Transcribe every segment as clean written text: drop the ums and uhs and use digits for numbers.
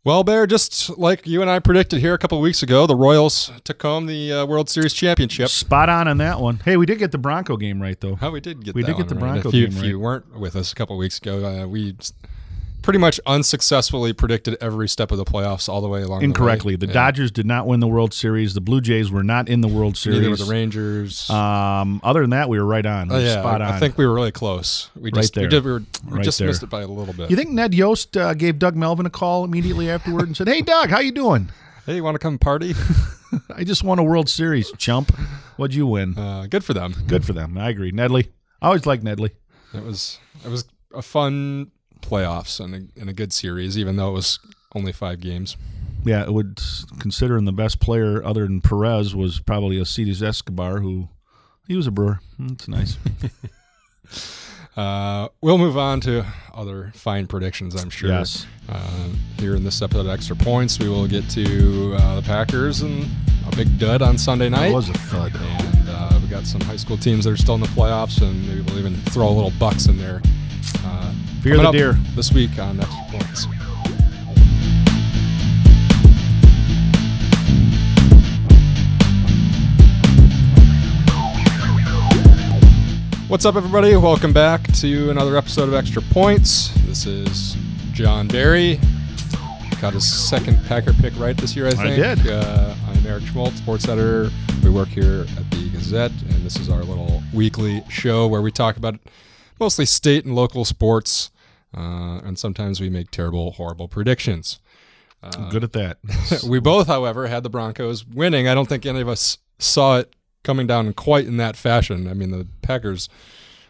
Well, Bear, just like you and I predicted here a couple of weeks ago, the Royals took home the World Series championship. Spot on that one. Hey, we did get the Bronco game right, though. Oh, we did get the Bronco game right. If you weren't with us a couple of weeks ago, we pretty much unsuccessfly predicted every step of the playoffs all the way along incorrectly. The way. The Dodgers did not win the World Series. The Blue Jays were not in the World Series. Neither were the Rangers. Other than that, we were right on. Spot on. I think we were really close. We just missed it by a little bit. You think Ned Yost gave Doug Melvin a call immediately afterward and said, "Hey, Doug, how you doing? Hey, you want to come party?" I just won a World Series, chump. What'd you win? Good for them. Good for them. I agree. Nedley. I always liked Nedley. It was a fun playoffs and a good series, even though it was only 5 games. Yeah, it would, considering the best player other than Perez was probably Alcides Escobar, he was a Brewer. It's nice. We'll move on to other fine predictions, I'm sure. Yes. Here in this episode of Extra Points, we will get to the Packers and a big dud on Sunday night. It was a thud. And we got some high school teams that are still in the playoffs, and maybe we'll even throw a little Bucks in there. Fear the deer. This week on Extra Points. What's up, everybody? Welcome back to another episode of Extra Points. This is John Barry. Got his second Packer pick right this year, I think. I did. I'm Eric Schmaltz, sports editor. We work here at the Gazette, and this is our little weekly show where we talk about mostly state and local sports, and sometimes we make terrible, horrible predictions. I'm good at that. We both, however, had the Broncos winning. I don't think any of us saw it coming down quite in that fashion. I mean, the Packers,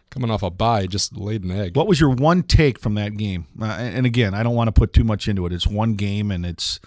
coming off a bye, just laid an egg. What was your one take from that game? And again, I don't want to put too much into it. It's one game, and it's,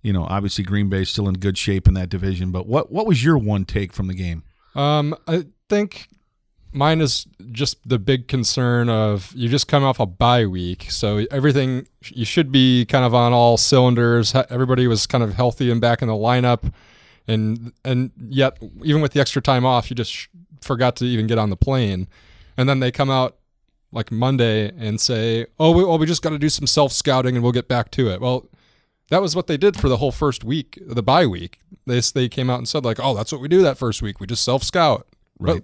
obviously Green Bay's still in good shape in that division. But what was your one take from the game? I think mine is just the big concern of you just come off a bye week, so everything, you should be kind of on all cylinders. Everybody was kind of healthy and back in the lineup. And yet, even with the extra time off, you just forgot to even get on the plane. And then they come out like Monday and say, we just got to do some self-scouting and we'll get back to it. Well, that was what they did for the whole first week, the bye week. They came out and said, like, that's what we do that first week. We just self-scout. Right.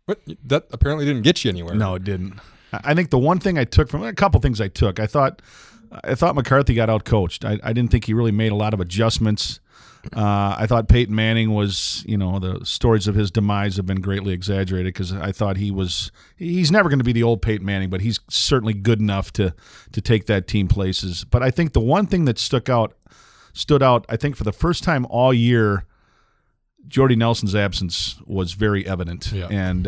But that apparently didn't get you anywhere. No, it didn't. I think the one thing I took from a couple things I took, I thought McCarthy got out-coached. I didn't think he really made a lot of adjustments. I thought Peyton Manning was, the stories of his demise have been greatly exaggerated because I thought he's never going to be the old Peyton Manning, but he's certainly good enough to take that team places. But I think the one thing that stood out, I think for the first time all year, Jordy Nelson's absence was very evident. Yeah. And,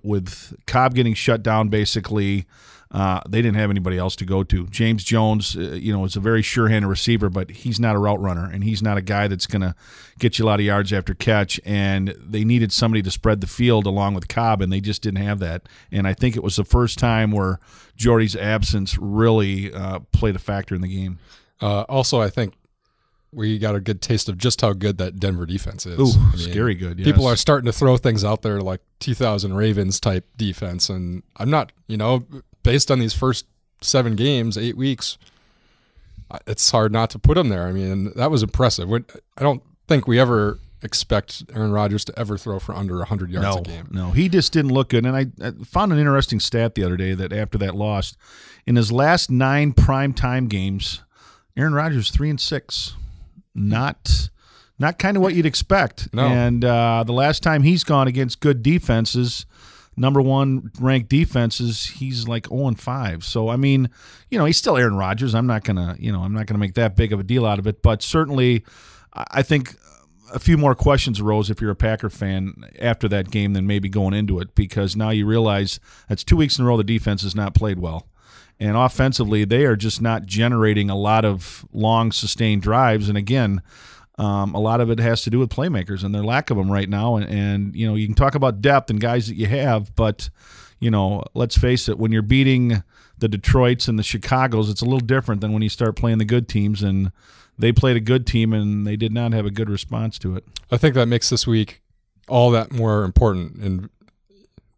with Cobb getting shut down basically, they didn't have anybody else to go to. James Jones, is a very sure-handed receiver, but he's not a route runner, and he's not a guy that's going to get you a lot of yards after catch, and they needed somebody to spread the field along with Cobb, and they just didn't have that. And I think it was the first time where Jordy's absence really played a factor in the game. Also, I think we got a good taste of just how good that Denver defense is. Ooh, scary good, yes. People are starting to throw things out there like 2000 Ravens type defense, and I'm not, based on these first 7 games, 8 weeks, it's hard not to put them there. I mean, that was impressive. I don't think we ever expect Aaron Rodgers to ever throw for under 100 yards a game. No, he just didn't look good. And I found an interesting stat the other day that after that loss, in his last 9 primetime games, Aaron Rodgers 3-6. Not kind of what you'd expect. No. And the last time he's gone against good defenses, number 1 ranked defenses, he's like 0-5. So I mean, he's still Aaron Rodgers. I'm not gonna make that big of a deal out of it. But certainly, I think a few more questions arose if you're a Packer fan after that game than maybe going into it, because now you realize that's 2 weeks in a row the defense has not played well. And offensively, they are just not generating a lot of long, sustained drives. And again, a lot of it has to do with playmakers and their lack of them right now. And you can talk about depth and guys that you have, but, let's face it, when you're beating the Detroits and the Chicagos, it's a little different than when you start playing the good teams. And they played a good team, and they did not have a good response to it. I think that makes this week all that more important. And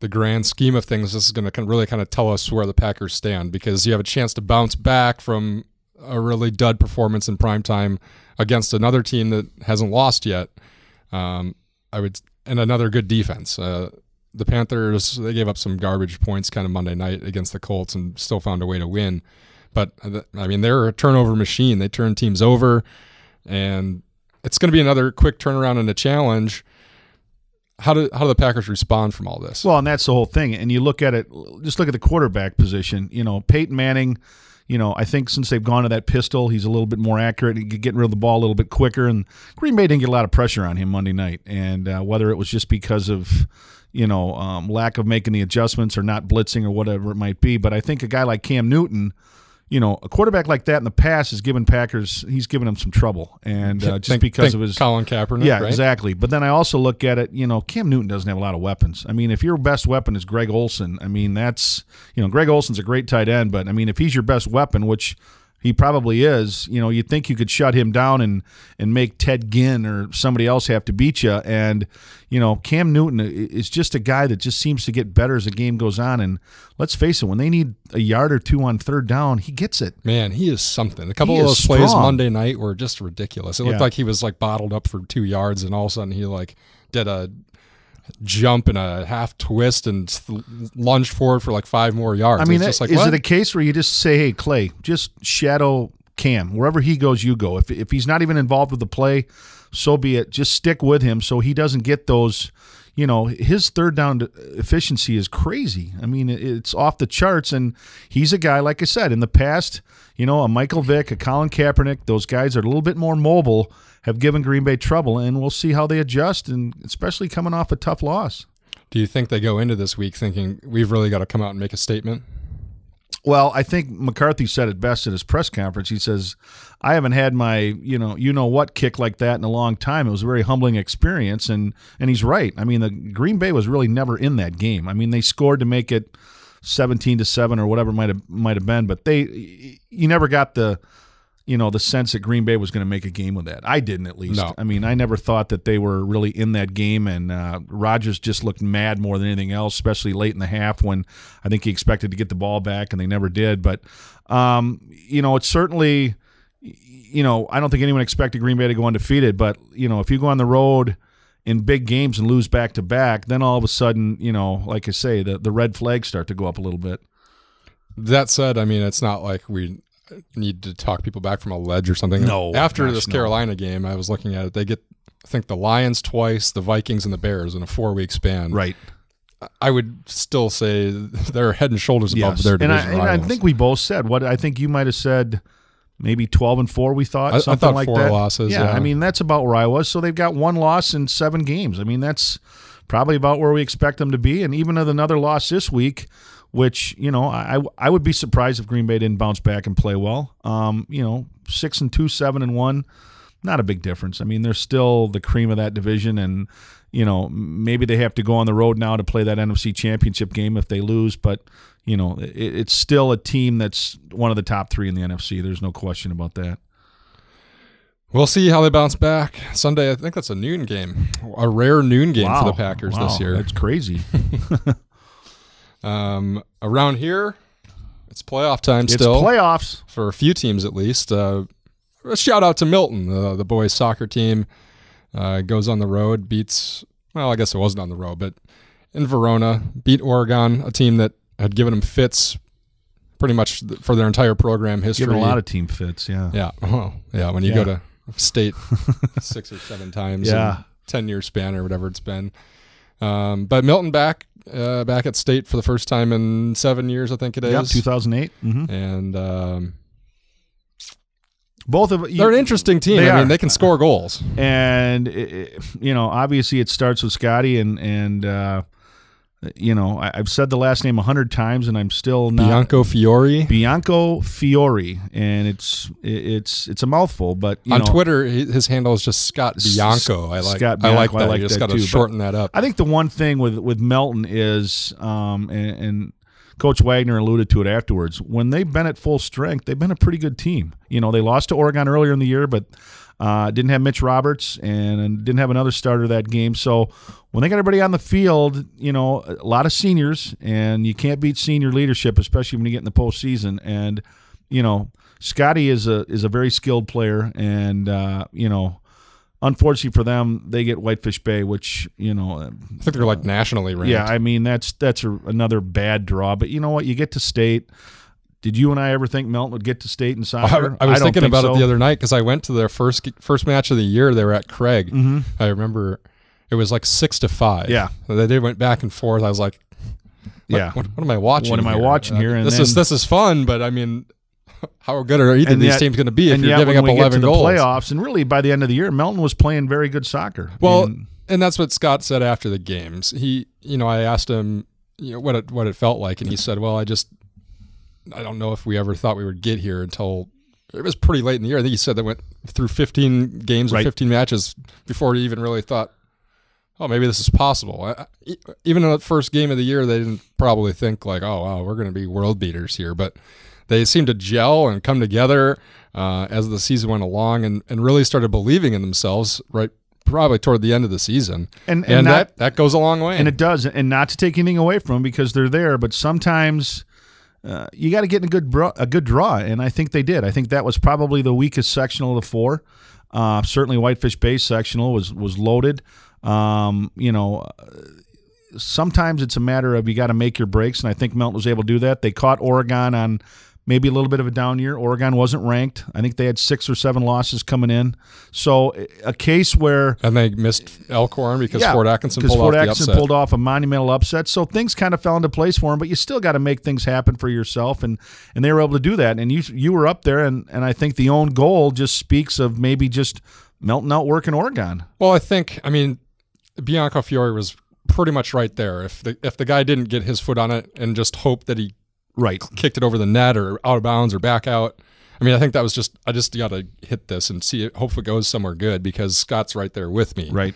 the grand scheme of things, this is going to really kind of tell us where the Packers stand, because you have a chance to bounce back from a really dud performance in primetime against another team that hasn't lost yet. And another good defense. The Panthers, they gave up some garbage points kind of Monday night against the Colts and still found a way to win. But, I mean, they're a turnover machine. They turn teams over, and it's going to be another quick turnaround and a challenge. How do the Packers respond from all this? Well, and that's the whole thing. And you look at it, just look at the quarterback position. Peyton Manning, I think since they've gone to that pistol, he's a little bit more accurate. He's getting rid of the ball a little bit quicker. And Green Bay didn't get a lot of pressure on him Monday night. And whether it was just because of lack of making the adjustments or not blitzing or whatever it might be. But I think a guy like Cam Newton, a quarterback like that in the past has given them some trouble. And just because of his Colin Kaepernick, yeah, right? Exactly. But then I also look at it, Cam Newton doesn't have a lot of weapons. I mean, if your best weapon is Greg Olsen, I mean, that's, Greg Olsen's a great tight end, but I mean, if he's your best weapon, which he probably is, you'd think you could shut him down and make Ted Ginn or somebody else have to beat you. And, Cam Newton is just a guy that just seems to get better as the game goes on. And let's face it, when they need a yard or two on third down, he gets it. Man, he is something. A couple of those plays Monday night were just ridiculous. It looked like he was like bottled up for 2 yards, and all of a sudden he like did a jump and a half twist and lunged forward for like 5 more yards. I mean, just like, is what? it a case where you just say, hey, Clay, just shadow Cam. Wherever he goes, you go. If he's not even involved with the play, so be it. Just stick with him so he doesn't get those, his third down efficiency is crazy. I mean, it's off the charts, and he's a guy, like I said, in the past, a Michael Vick, a Colin Kaepernick, those guys are a little bit more mobile, have given Green Bay trouble, and we'll see how they adjust, and especially coming off a tough loss. Do you think they go into this week thinking we've really got to come out and make a statement? Well, I think McCarthy said it best at his press conference. He says, I haven't had my, what kick like that in a long time. It was a very humbling experience, and he's right. I mean, the Green Bay was really never in that game. I mean, they scored to make it 17-7 or whatever it might have been, but you never got the sense that Green Bay was going to make a game with that. I didn't, at least. No. I mean, I never thought that they were really in that game, and Rodgers just looked mad more than anything else, especially late in the half when I think he expected to get the ball back, and they never did. But, it's certainly, I don't think anyone expected Green Bay to go undefeated, but, if you go on the road in big games and lose back-to-back, then all of a sudden, like I say, the red flags start to go up a little bit. That said, I mean, it's not like we need to talk people back from a ledge or something. No. After this Carolina game, I was looking at it. They get, I think, the Lions twice, the Vikings, and the Bears in a 4-week span. Right. I would still say they're head and shoulders above their division rivals. And I think we both said what I think you might have said. Maybe 12-4. We thought something I thought like 4 that. losses. Yeah, I mean that's about where I was. So they've got 1 loss in 7 games. I mean that's probably about where we expect them to be. And even with another loss this week, which, I would be surprised if Green Bay didn't bounce back and play well. 6-2, 7-1, not a big difference. I mean, they're still the cream of that division, and, maybe they have to go on the road now to play that NFC Championship game if they lose, but, it's still a team that's one of the top 3 in the NFC. There's no question about that. We'll see how they bounce back. Sunday, I think that's a noon game, a rare noon game for the Packers this year. That's crazy. Around here, it's playoff time still. It's playoffs. For a few teams at least. A shout out to Milton, the boys' soccer team. Goes on the road, beats, well, I guess it wasn't on the road, but in Verona, beat Oregon, a team that had given them fits pretty much for their entire program history. Given a lot of team fits, yeah. Yeah, when you go to state 6 or 7 times in a 10-year span or whatever it's been. But Milton back at state for the first time in 7 years, I think it is. Yeah, 2008. Mm-hmm. And both of they're an interesting team. I mean, they can score goals. And obviously it starts with Scotty and I've said the last name 100 times, and I'm still not. Bianco Fiore, and it's a mouthful. But on Twitter, his handle is just Scott Bianco. I like that. You just got to shorten that up. I think the one thing with Melton is, and Coach Wagner alluded to it afterwards, when they've been at full strength, they've been a pretty good team. They lost to Oregon earlier in the year, but didn't have Mitch Roberts and didn't have another starter that game. So when they got everybody on the field, a lot of seniors, and you can't beat senior leadership, especially when you get in the postseason. And, Scotty is a very skilled player, and unfortunately for them, they get Whitefish Bay, which I think they're like nationally ranked. Yeah, I mean that's another bad draw. But you know what? You get to state. Did you and I ever think Melton would get to state in soccer? I was thinking about it the other night because I went to their first match of the year. They were at Craig. Mm-hmm. I remember it was like 6-5. Yeah, they went back and forth. I was like, what am I watching? What am I watching here? And this is fun, but I mean, how good are either of these teams going to be if you're giving up 11 goals? The playoffs, and really by the end of the year, Melton was playing very good soccer. Well, and that's what Scott said after the games. I asked him, what it felt like, and he said, "Well, I don't know if we ever thought we would get here until it was pretty late in the year." I think he said they went through 15 games or 15 matches before he even really thought, oh, maybe this is possible. Even in the first game of the year, they didn't probably think like, oh, wow, we're going to be world beaters here. But they seemed to gel and come together as the season went along and really started believing in themselves probably toward the end of the season. And that goes a long way. And it does. And not to take anything away from them because they're there, but sometimes you got to get in a good draw, and I think they did. I think that was probably the weakest sectional of the four. Certainly Whitefish Bay sectional was loaded. Sometimes it's a matter of you got to make your breaks, and I think Melton was able to do that. They caught Oregon on maybe a little bit of a down year. Oregon wasn't ranked. I think they had 6 or 7 losses coming in. So a case where... And they missed Elkhorn because Fort Atkinson pulled off a monumental upset. So things kind of fell into place for them, but you still got to make things happen for yourself, and they were able to do that. And you were up there, and I think the own goal just speaks of maybe just Melton outworking Oregon. Well, Bianco Fiore was pretty much right there. If the guy didn't get his foot on it and just hope that he kicked it over the net or out of bounds or back out. I mean, I think that was I just got to hit this and see it. Hope it goes somewhere good because Scott's right there with me. Right.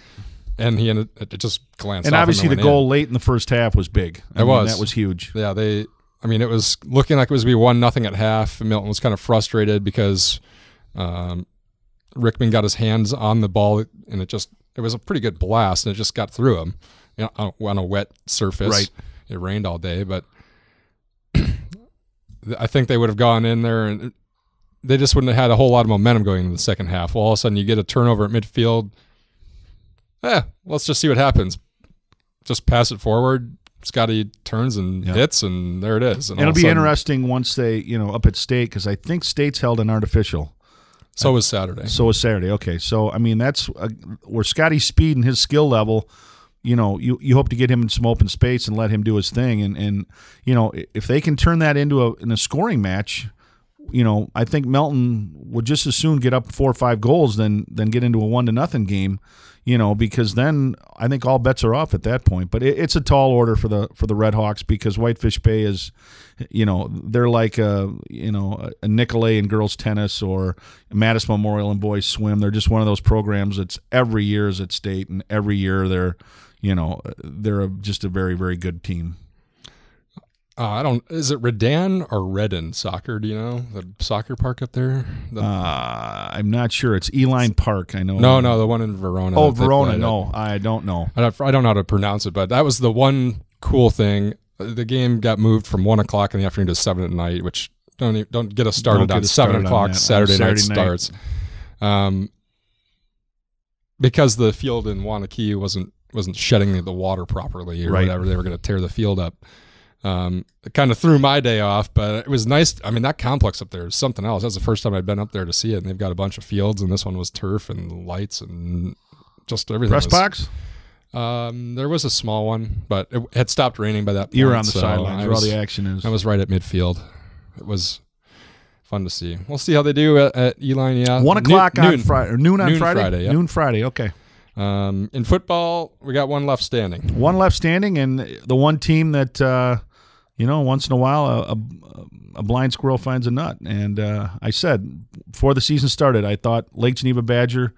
And it just glanced and off. And obviously the goal late in the first half was big. That was huge. Yeah. It was looking like it was going to be 1-0 at half. And Milton was kind of frustrated because Rickman got his hands on the ball and it was a pretty good blast and it just got through him on a wet surface. Right. It rained all day, but I think they would have gone in there and they just wouldn't have had a whole lot of momentum going into the second half. Well, all of a sudden you get a turnover at midfield. Let's just see what happens. Just pass it forward. Scotty turns and hits, and there it is. And it'll be interesting once they, up at State, because I think State's held an artificial. So was Saturday. Okay. So, I mean, that's where Scotty's speed and his skill level, you hope to get him in some open space and let him do his thing. And if they can turn that into a scoring match, I think Melton would just as soon get up 4 or 5 goals than get into a 1-0 game, because then I think all bets are off at that point. But it's a tall order for the Red Hawks because Whitefish Bay is, they're like a Nicolay in girls tennis or Madison Memorial in boys swim. They're just one of those programs that's every year is at State, and every year they're just a very, very good team. Is it Redan or Redden soccer? Do you know the soccer park up there? I'm not sure. It's Eline Park. I know. No, the one in Verona. Oh, Verona. No, I don't know. I don't know how to pronounce it, but that was the one cool thing. The game got moved from 1:00 in the afternoon to 7 at night, which don't get us started on 7 o'clock Saturday night starts. Because the field in Wanakee wasn't shedding the water properly or whatever, they were going to tear the field up. It kind of threw my day off, but it was nice. I mean, that complex up there is something else. That's the first time I'd been up there to see it, and they've got a bunch of fields, and this one was turf and lights and just everything. Press box? There was a small one, but it had stopped raining by that point. You were on the sidelines where all the action is. I was right at midfield. It was fun to see. We'll see how they do at Eline. Yeah, 1:00 on Friday, or noon on Friday. Yep. Noon Friday. Okay. In football, we got one left standing. One left standing, and the one team that once in a while a blind squirrel finds a nut. And I said before the season started, I thought Lake Geneva Badger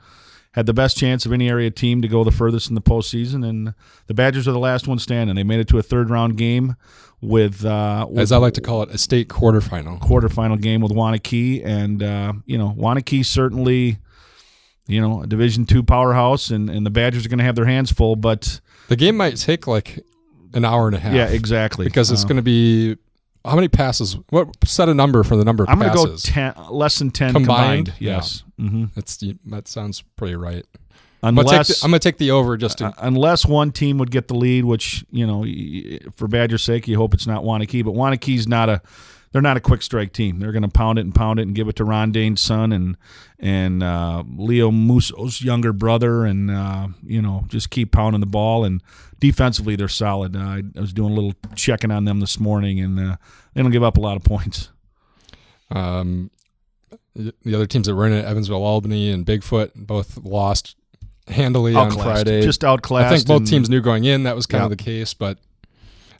had the best chance of any area team to go the furthest in the postseason, and the Badgers are the last one standing. They made it to a third-round game with as I like to call it, a state quarterfinal game with Wanakee, and Wanakee certainly, a Division II powerhouse, and the Badgers are going to have their hands full, but the game might take like an hour and a half. Yeah, exactly. Because it's going to be how many passes? What set a number for the number of I'm going passes? to go 10, less than 10 combined. Yes. Yeah. Mm-hmm. That sounds pretty right. Unless I'm going to take the over just to unless one team would get the lead, which, for Badger's sake, you hope it's not Wanakee. But Wanakee's they're not a quick strike team. They're going to pound it and give it to Ron Dane's son and Leo Musso's younger brother, and just keep pounding the ball. And defensively, they're solid. I was doing a little checking on them this morning, and they don't give up a lot of points. The other teams that were in it, Evansville, Albany, and Bigfoot, both lost handily on Friday. Just outclassed. I think both teams knew going in that was kind of the case, but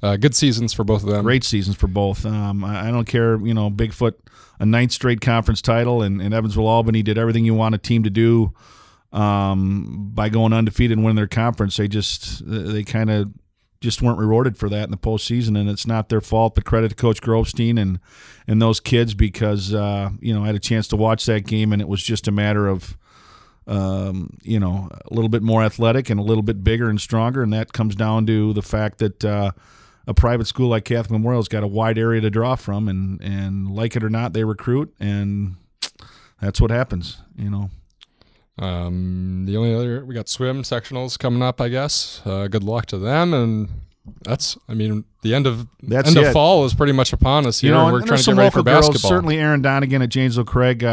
good seasons for both of them. Great seasons for both. I don't care, Bigfoot, a 9th straight conference title, and Evansville, Albany did everything you want a team to do by going undefeated and winning their conference. They kind of just weren't rewarded for that in the postseason, and it's not their fault, but credit to Coach Grovestein and those kids, because I had a chance to watch that game, and it was just a matter of a little bit more athletic and a little bit bigger and stronger, and that comes down to the fact that a private school like Catholic Memorial's got a wide area to draw from, and like it or not, they recruit, and that's what happens. The only other, we got swim sectionals coming up, I guess. Good luck to them, and the end of fall is pretty much upon us here. We're trying to get ready for basketball. Certainly, Aaron Donegan at Janesville Craig.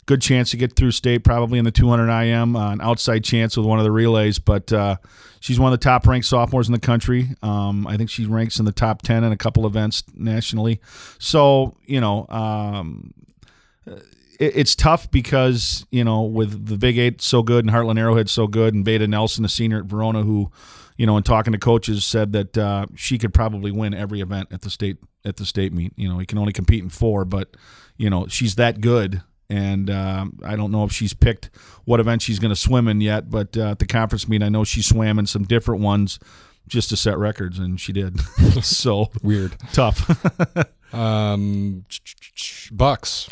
Good chance to get through state, probably in the 200 IM, an outside chance with one of the relays. But she's one of the top-ranked sophomores in the country. I think she ranks in the top 10 in a couple events nationally. So, it's tough because, with the Big 8 so good and Heartland Arrowhead so good, and Beta Nelson, a senior at Verona, who, in talking to coaches, said that she could probably win every event at the state meet. He can only compete in 4, but, she's that good. And I don't know if she's picked what event she's going to swim in yet, but at the conference meet, I know she swam in some different ones just to set records, and she did. So weird, tough. Bucks.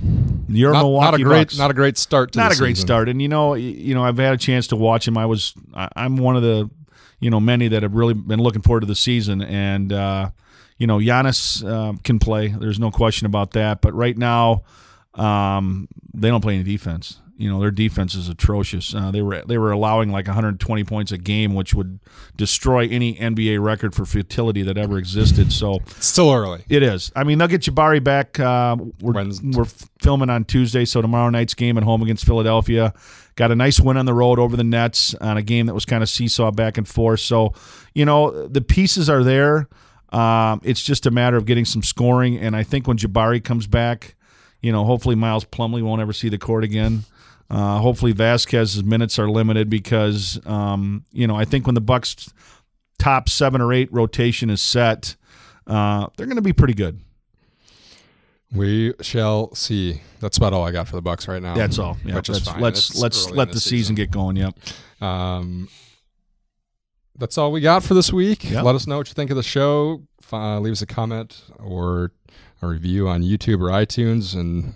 Your Milwaukee Bucks. Not a great start to the season. Not a great start, and I've had a chance to watch him. I'm one of the many that have really been looking forward to the season, and Giannis can play. There's no question about that. But right now, they don't play any defense. Their defense is atrocious. They were allowing like 120 points a game, which would destroy any NBA record for futility that ever existed. So it's still early. It is. They'll get Jabari back. We're filming on Tuesday, so tomorrow night's game at home against Philadelphia. Got a nice win on the road over the Nets on a game that was kind of seesaw back and forth. So, the pieces are there. It's just a matter of getting some scoring, and I think when Jabari comes back, hopefully Miles Plumlee won't ever see the court again. Hopefully Vasquez's minutes are limited because, I think when the Bucks' top 7 or 8 rotation is set, they're going to be pretty good. We shall see. That's about all I got for the Bucks right now. That's all. Yeah, which is fine. Let's let the season get going. Yep. That's all we got for this week. Yep. Let us know what you think of the show. Leave us a comment or a review on YouTube or iTunes, and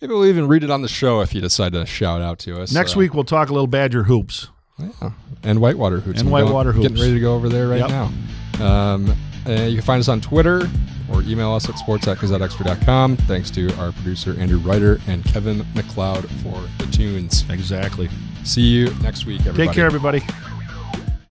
maybe we'll even read it on the show if you decide to shout out to us. Next week we'll talk a little Badger hoops. Yeah. And Whitewater hoops. Hoops. Getting ready to go over there right now. You can find us on Twitter or email us at sports@gazetteextra.com. Thanks to our producer Andrew Ryder and Kevin McLeod for the tunes. Exactly. See you next week, everybody. Take care, everybody.